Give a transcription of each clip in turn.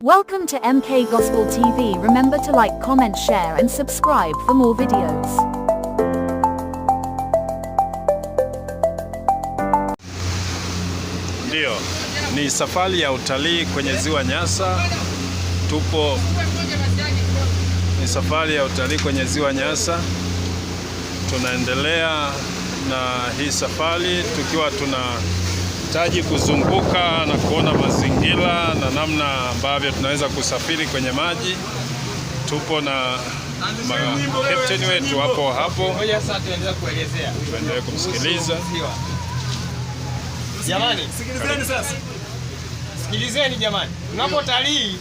Welcome to MK Gospel TV. Remember to like, comment, share and subscribe for more videos. Ndio, ni safari ya utalii kwenye ziwa Nyasa. Ni safari ya utalii kwenye ziwa Nyasa. Tunaendelea na hii safari tukiwa tunahitaji kuzunguka na kuona mazingira na namna ambavyo tunaweza kusafiri kwenye maji. Tupo na captain wetu hapo. Tuendelee kumsikiliza. Jamani, sikilizeni sasa. Sikilizeni jamani. Tunapotalii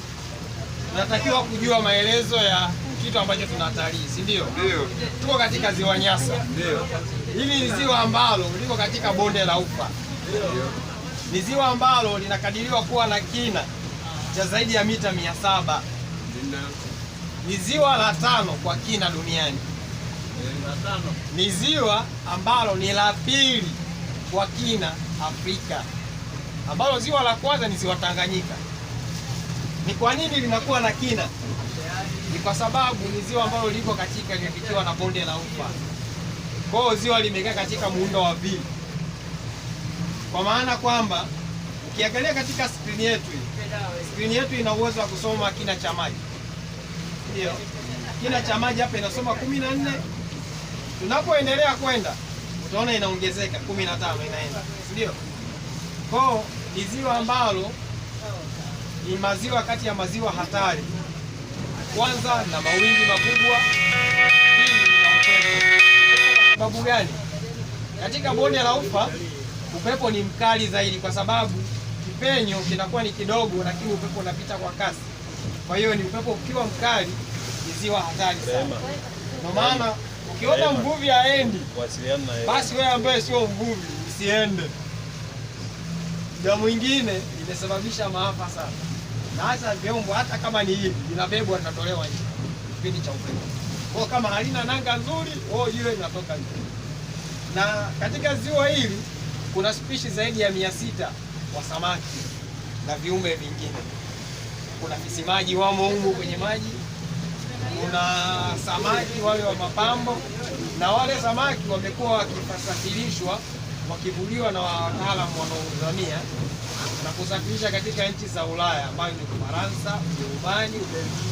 tunatakiwa kujua maelezo ya kitu ambacho tunatalii, si ndio? Ndio. Tuko katika ziwa Nyasa. Ndio. Hili ni ziwa ambalo liko katika bonde la Ufa. Ndio. Ni ziwa ambalo linakadiriwa kuwa na kina cha zaidi ya mita 700. Ni ziwa la 5 kwa kina duniani. Ni ziwa ambalo ni la pili kwa kina Afrika, ambalo ziwa la kwanza ni ziwa Tanganyika. Ni kwa nini linakuwa na kina? Ni kwa sababu ni ziwa ambalo liko katika limefikiwa na bonde la Ufa. Kwa hiyo ziwa limekaa katika muundo wa V, kwa maana kwamba ukiangalia katika skrini yetu ina uwezo wa kusoma kina cha maji. Ndio, kina cha maji hapa inasoma 14. Tunapoendelea kwenda utaona inaongezeka 15 inaenda, ndio. Kwa ni ziwa ambalo ni maziwa kati ya maziwa hatari. Kwanza na mawimbi makubwa, pili na upepo. Sababu gani? Katika bonde la Ufa upepo ni mkali zaidi, kwa sababu kipenyo kinakuwa ni kidogo, lakini upepo unapita kwa kasi. Kwa hiyo ni upepo ukiwa mkali, ni ziwa hatari sana. Ndio maana ukiona mvuvi aendi, basi wewe ambaye sio mvuvi usiende. Jambo mwingine limesababisha maafa sana. Na hata vyombo, hata kama ni hivi linabebwa linatolewa nje kipindi cha upepo. Kwa kama halina nanga nzuri, ile inatoka nje. Na katika ziwa hili kuna spishi zaidi ya 600 wa samaki na viumbe vingine. Kuna fisimaji wamo humu kwenye maji. Kuna samaki wale wa mapambo, na wale samaki wamekuwa wakisafirishwa, wakivuliwa na wataalamu wanaozamia na kusafirisha katika nchi za Ulaya ambayo ni Ufaransa, Ujerumani, Ubelgiji,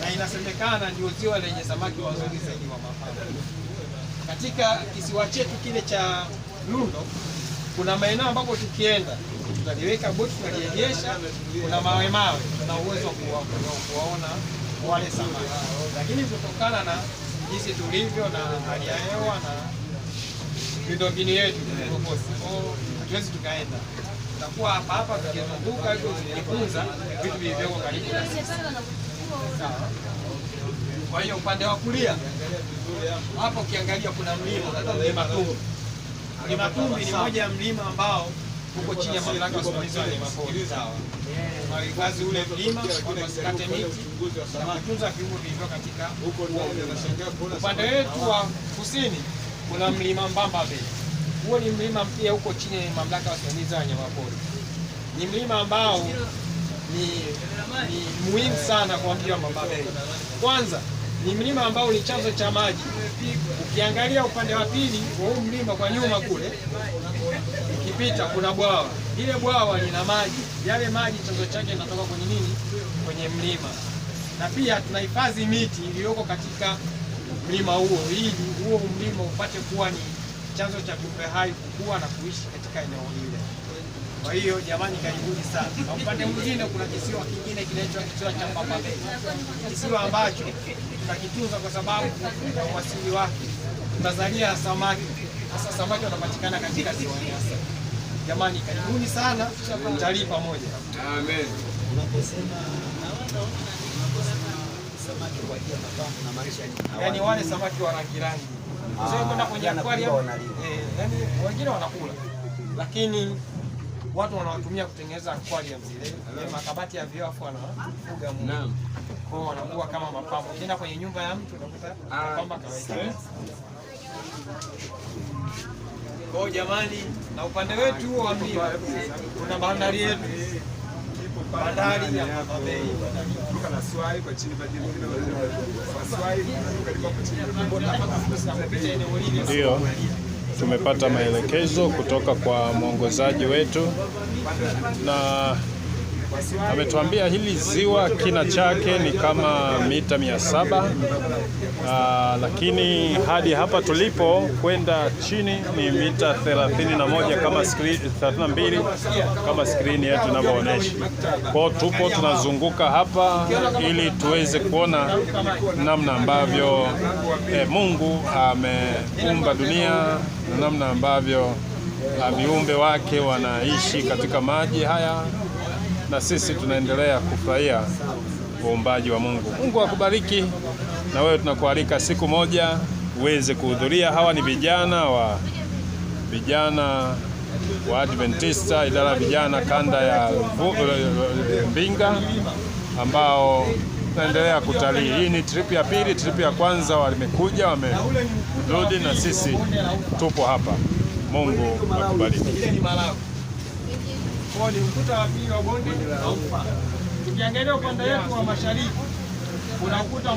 na inasemekana ndio ziwa lenye samaki wazuri zaidi wa mapambo. Katika kisiwa chetu kile cha Lundo kuna maeneo ambapo tukienda tutaliweka boti, tunaliegesha, kuna mawe, tuna uwezo wa kuwaona wale samaki. Lakini kutokana na jinsi tulivyo na hali ya hewa na miundombinu yetu hatuwezi tukaenda. Tutakuwa hapa tukizunguka hivyo tukijifunza vitu vilivyoko karibu na sisi. Sawa. Kwa hiyo upande wa kulia hapo ukiangalia kuna mlima Mlima Tumbi. Mlima Tumbi ni moja ya mlima ambao uko chini ya mamlaka ya usimamizi wa wanyamapori. Sawa. Tunahifadhi ule mlima, wasikate miti na kutunza viumbe vilivyo katika upande wetu wa kusini. Kuna mlima Mbamba Bay. Huo ni mlima pia huko chini ya mamlaka ya usimamizi wa wanyamapori. Ni mlima ambao ni muhimu sana kwa mji wa Mbamba Bay. Kwanza ni mlima ambao ni chanzo cha maji. Ukiangalia upande wa pili wa huu mlima kwa nyuma kule, ukipita kuna bwawa. Ile bwawa lina maji. Yale maji chanzo chake yanatoka kwenye nini? Kwenye mlima. Na pia tunahifadhi miti iliyoko katika mlima huo, ili huo mlima upate kuwa ni chanzo cha viumbe hai kukua na kuishi katika eneo lile. Kwa hiyo jamani, karibuni sana. Na upande mwingine kuna kisiwa kingine kinaitwa kisiwa cha Mbamba Bay. Kisiwa ambacho tunakitunza kwa sababu ya uasili wake. Tunazalia samaki. Sasa samaki wanapatikana katika ziwa Nyasa. Jamani, karibuni sana, tutalii pamoja. Amen. Unaposema samaki kwa ajili ya mapambo na maisha, yaani wale samaki wa rangi. Sio kwenda kwenye aquarium. Yaani wengine wanakula, lakini watu wanawatumia kutengeneza aquarium zile. Makabati ya vioo afu wanafuga Mungu. Naam. Kwa hiyo wanakuwa kama mapambo. Ukienda kwenye nyumba ya mtu unakuta mapambo kawaida. Kwa jamani, na upande wetu wa mlima kuna bandari yetu. bandari ya Mbamba Bay, duka la Swai kwa chini kwa jina Swai, Ndio tumepata maelekezo kutoka kwa mwongozaji wetu na ametuambia hili ziwa kina chake ni kama mita 700, lakini hadi hapa tulipo kwenda chini ni mita 31 kama screen 32 kama skrini yetu inavyoonyesha. Kwa tupo tunazunguka hapa ili tuweze kuona namna ambavyo Mungu ameumba dunia na namna ambavyo viumbe wake wanaishi katika maji haya, na sisi tunaendelea kufurahia uumbaji wa Mungu. Mungu akubariki, na wewe tunakualika siku moja uweze kuhudhuria. Hawa ni vijana wa Adventista, idara ya vijana kanda ya Mbinga, ambao tunaendelea kutalii. Hii ni trip ya pili. Trip ya kwanza wamekuja wamerudi, na sisi tupo hapa. Mungu akubariki. Kwa ni ukuta wa pili wa bonde la Ufa. Ukiangalia upande wetu wa mashariki unakuta